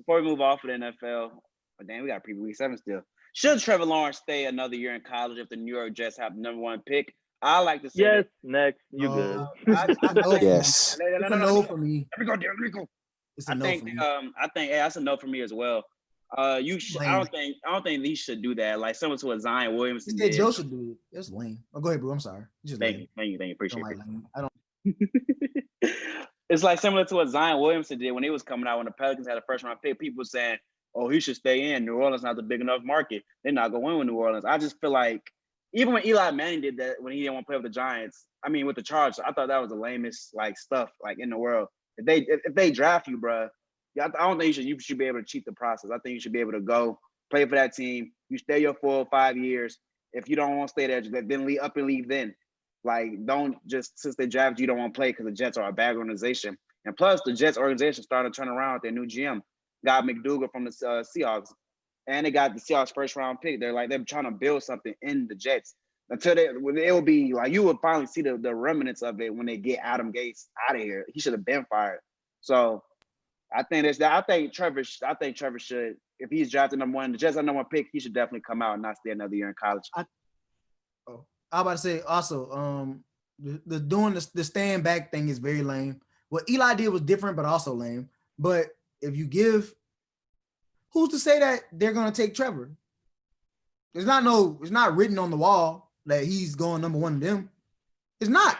before we move off of the NFL, but damn, we got to preview week 7 still. Should Trevor Lawrence stay another year in college if the New York Jets have the number 1 pick? I like to say yes. Next, you good? I know. Yes. It's a no for me. Let me go. It's a no for me. I think that's a no for me as well. I don't think these should do that. Like similar to what Zion Williamson did. Joe should do it. That's lame. Oh, go ahead, bro. I'm sorry. Thank you. Appreciate it. I don't. It's like similar to what Zion Williamson did when he was coming out when the Pelicans had a first round pick. People were saying, "Oh, he should stay in. New Orleans not a big enough market. They're not going to win with New Orleans." I just feel like even when Eli Manning did that when he didn't want to play with the Giants, with the Chargers, I thought that was the lamest stuff in the world. If they draft you, bro. I don't think you should be able to cheat the process. I think you should be able to go play for that team. You stay your 4 or 5 years. If you don't want to stay there, then leave up and leave then. Don't just, since they drafted you, don't want to play because the Jets are a bad organization. And plus, the Jets organization started to turn around with their new GM. Got McDougal from the Seahawks. And they got the Seahawks first round pick. They're trying to build something in the Jets. Until it will be you would finally see the remnants of it when they get Adam Gase out of here. He should have been fired. So I think Trevor should, if he's drafted number 1, the Jets are number 1 pick, he should definitely come out and not stay another year in college. I was about to say also, the stand back thing is very lame. What Eli did was different, but also lame. But if you give, who's to say that they're gonna take Trevor? It's not written on the wall that he's going number 1 to them. It's not.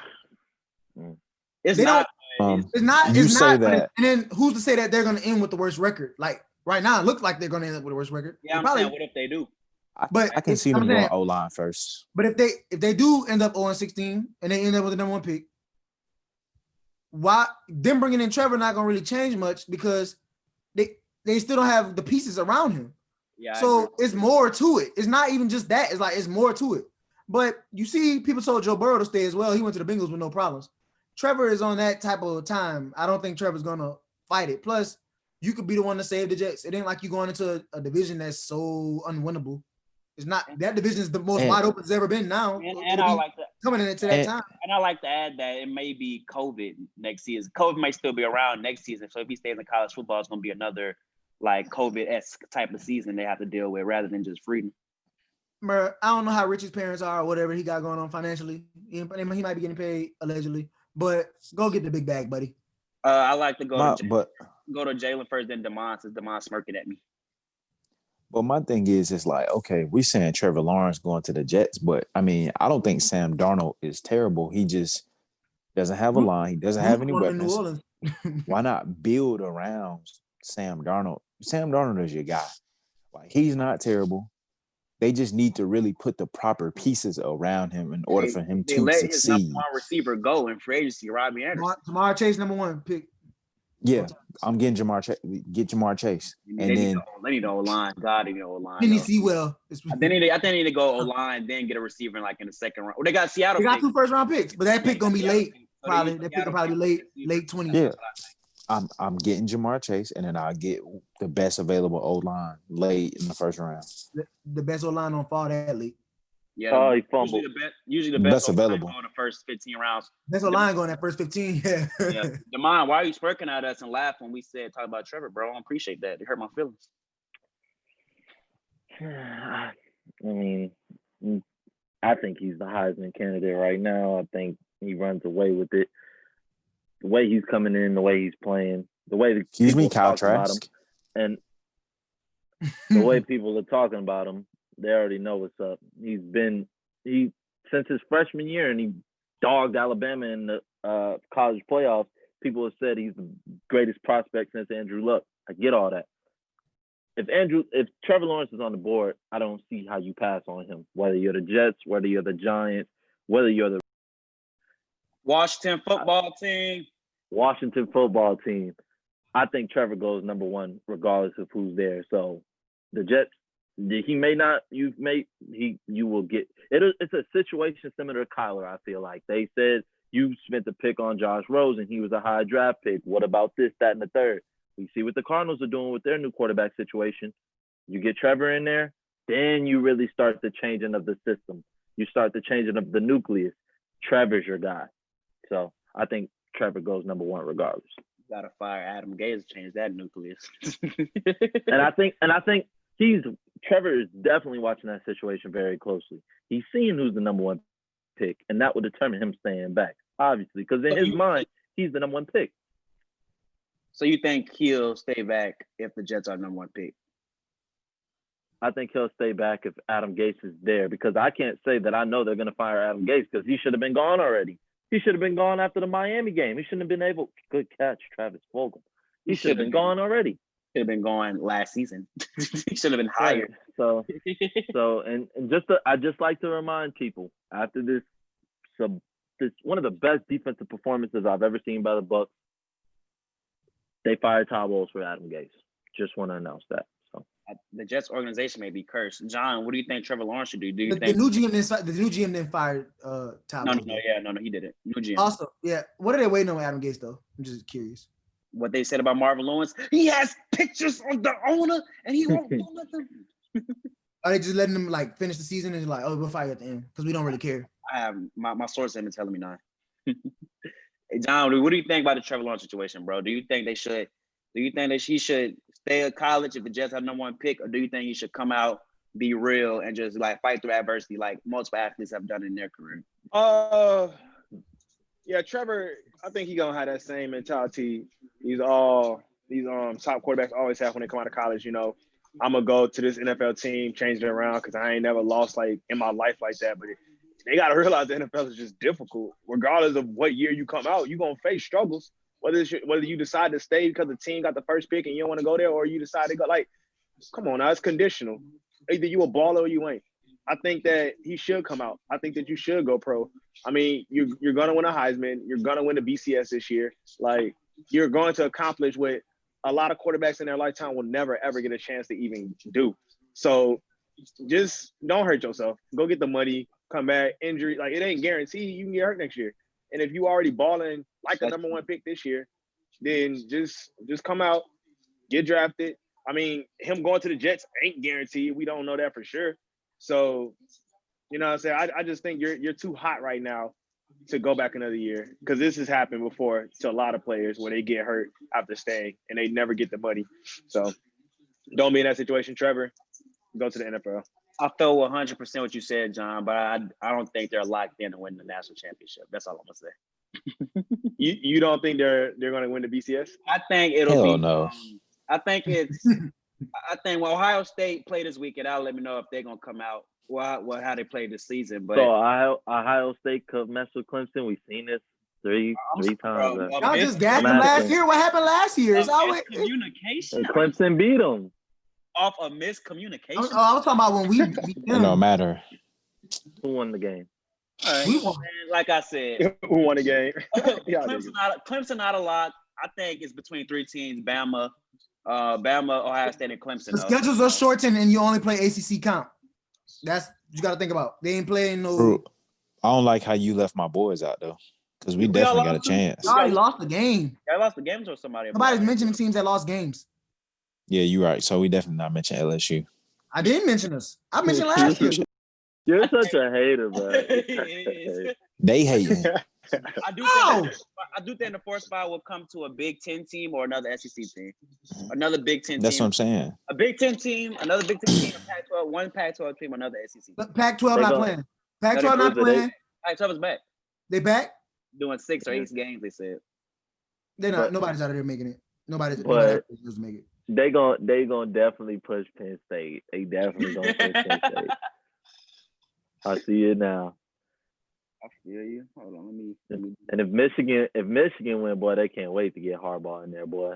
It's not. It's not. You it's say not, that. And then who's to say that they're going to end with the worst record? Like right now, it looks like they're going to end up with the worst record. Yeah, I'm saying, what if they do? I can see them going O-line first. But if they do end up 0-16 and they end up with the number 1 pick, why them bringing in Trevor not going to really change much because they still don't have the pieces around him. Yeah. So it's more to it. It's not even just that. It's more to it. But you see, people told Joe Burrow to stay as well. He went to the Bengals with no problems. Trevor is on that type of time. I don't think Trevor's gonna fight it. Plus, you could be the one to save the Jets. It ain't like you going into a division that's so unwinnable. It's not. That division is the most wide open it's ever been now. And I like that coming into that time. And I like to add that it may be COVID next season. COVID may still be around next season. So if he stays in college football, it's gonna be another COVID-esque type of season they have to deal with rather than just freedom. I don't know how rich his parents are or whatever he got going on financially. He might be getting paid allegedly. But go get the big bag, buddy. I like to go to Jalen first, then Demond, since Demond's smirking at me. But my thing is, it's okay, we saying Trevor Lawrence going to the Jets, but I don't think Sam Darnold is terrible. He just doesn't have a line. He doesn't have any weapons. Why not build around Sam Darnold? Sam Darnold is your guy. He's not terrible. They just need to really put the proper pieces around him in order for him to succeed. His number 1 receiver go in free agency, Robbie Anderson. Jamar Chase, number 1 pick. Yeah, I'm getting Jamar Chase. Get Jamar Chase, they need O-line. God, they need O-line. Then you see well. I think they need to go O-line, then get a receiver in the second round. Well, they got Seattle. They got 2 first round picks, but that pick gonna be late. Probably that pick will probably be late 20s. Yeah. I'm getting Jamar Chase, and then I'll get the best available O-line late in the first round. The best O-line on fall that late. Yeah, he fumbled. Usually the best available in the first 15 rounds. Best O-line going that first 15. Yeah. Demond, why are you smirking at us and laugh when we talk about Trevor, bro? I don't appreciate that. It hurt my feelings. I think he's the Heisman candidate right now. I think he runs away with it. The way he's coming in, the way he's playing, the way Excuse me, Kyle about him, and the way people are talking about him, they already know what's up. Since his freshman year, and he dogged Alabama in the college playoffs. People have said he's the greatest prospect since Andrew Luck. I get all that. If Trevor Lawrence is on the board, I don't see how you pass on him. Whether you're the Jets, whether you're the Giants, whether you're the Washington football team. I think Trevor goes number 1 regardless of who's there. So the Jets, he may not. You will get it. It's a situation similar to Kyler. I feel like they said you spent the pick on Josh Rosen. He was a high draft pick. What about this, that, and the third? We see what the Cardinals are doing with their new quarterback situation. You get Trevor in there, then you really start the changing of the system. You start the changing of the nucleus. Trevor's your guy. So I think Trevor goes number 1 regardless. Gotta fire Adam Gase to change that nucleus. And I think Trevor is definitely watching that situation very closely. He's seeing who's the number one pick, and that will determine him staying back, obviously, because in his mind, he's the number one pick. So you think he'll stay back if the Jets are number one pick? I think he'll stay back if Adam Gase is there, because I can't say that I know they're going to fire Adam Gase because he should have been gone already. He should have been gone after the Miami game. He shouldn't have been able. Good catch, Travis Vogel. He should have been gone already. Should have been gone last season. He should have been hired. So I just like to remind people after this one of the best defensive performances I've ever seen by the Bucs. They fired Todd Bowles for Adam Gase. Just want to announce that. So the Jets organization may be cursed. John, what do you think Trevor Lawrence should do? The new GM didn't fire Todd Bowles. No, he didn't. New GM. Also, yeah. What are they waiting on Adam Gase though? I'm just curious. What they said about Marvin Lawrence, he has pictures of the owner, and he won't let them. Are they just letting them like finish the season and like, oh, we'll fire at the end because we don't really care? I have my sources have been telling me now. Hey, John, what do you think about the Trevor Lawrence situation, bro? Do you think he should stay at college if the Jets have number one pick, or do you think he should come out, be real, and just like fight through adversity like multiple athletes have done in their career? Yeah, Trevor, I think he's gonna have that same mentality. These top quarterbacks always have when they come out of college. You know, I'm gonna go to this NFL team, change it around because I ain't never lost like in my life like that. But they gotta realize the NFL is just difficult. Regardless of what year you come out, you're gonna face struggles. Whether you decide to stay because the team got the first pick and you don't want to go there, or you decide to go, like, come on now, it's conditional. Either you a baller or you ain't. I think that he should come out. I think that you should go pro. I mean, you're gonna win a Heisman. You're gonna win the BCS this year. Like, you're going to accomplish what a lot of quarterbacks in their lifetime will never ever get a chance to even do. So just don't hurt yourself. Go get the money. Come back. Injury, like, it ain't guaranteed you can get hurt next year. And if you already balling like a number one pick this year, then just come out, get drafted. I mean, him going to the Jets ain't guaranteed. We don't know that for sure. So, you know what I'm saying? I just think you're too hot right now to go back another year, because this has happened before to a lot of players where they get hurt after staying and they never get the money. So don't be in that situation, Trevor. Go to the NFL. I feel 100% what you said, John, but I don't think they're locked in to win the national championship. That's all I'm gonna say. You don't think they're going to win the BCS? I think it'll Hell be. No. I think when Ohio State play this weekend, I'll let me know if they're gonna come out. How they played this season. But so Ohio State could mess with Clemson. We've seen this three times. Y'all just gassed them last year. What happened last year? It's always communication. Clemson beat them. Off of miscommunication. I was talking about when we beat them. It don't matter. Who won the game? All right. We won. Man, like I said, Who won the game? Clemson not a lot. I think it's between three teams: Bama, Ohio State, and Clemson. The schedules are shortened, and you only play ACC comp. That's you got to think about. They ain't playing no. Bro, I don't like how you left my boys out though, because we definitely got a chance. I already lost the game. I lost the games or somebody. Nobody's mentioning teams that lost games. Yeah, you're right. So we definitely not mention LSU. I didn't mention us. I mentioned last year. You're such a hater, bro. They hating. I do think the fourth spot will come to a Big Ten team or another SEC team. Another Big Ten team. That's what I'm saying. A Big Ten team, another Big Ten team, a Pac-12, one Pac-12 team, another SEC. But Pac-12 not playing. Pac-12 not playing. Pac-12 is back. They back? Doing 6 or 8 games, they said. They're not. Nobody's out of there making it. Nobody's doesn't make it. They gonna definitely push Penn State. They definitely gonna push Penn State. I see it now. I feel you. Hold on, let me. And if Michigan win, boy, they can't wait to get Harbaugh in there, boy.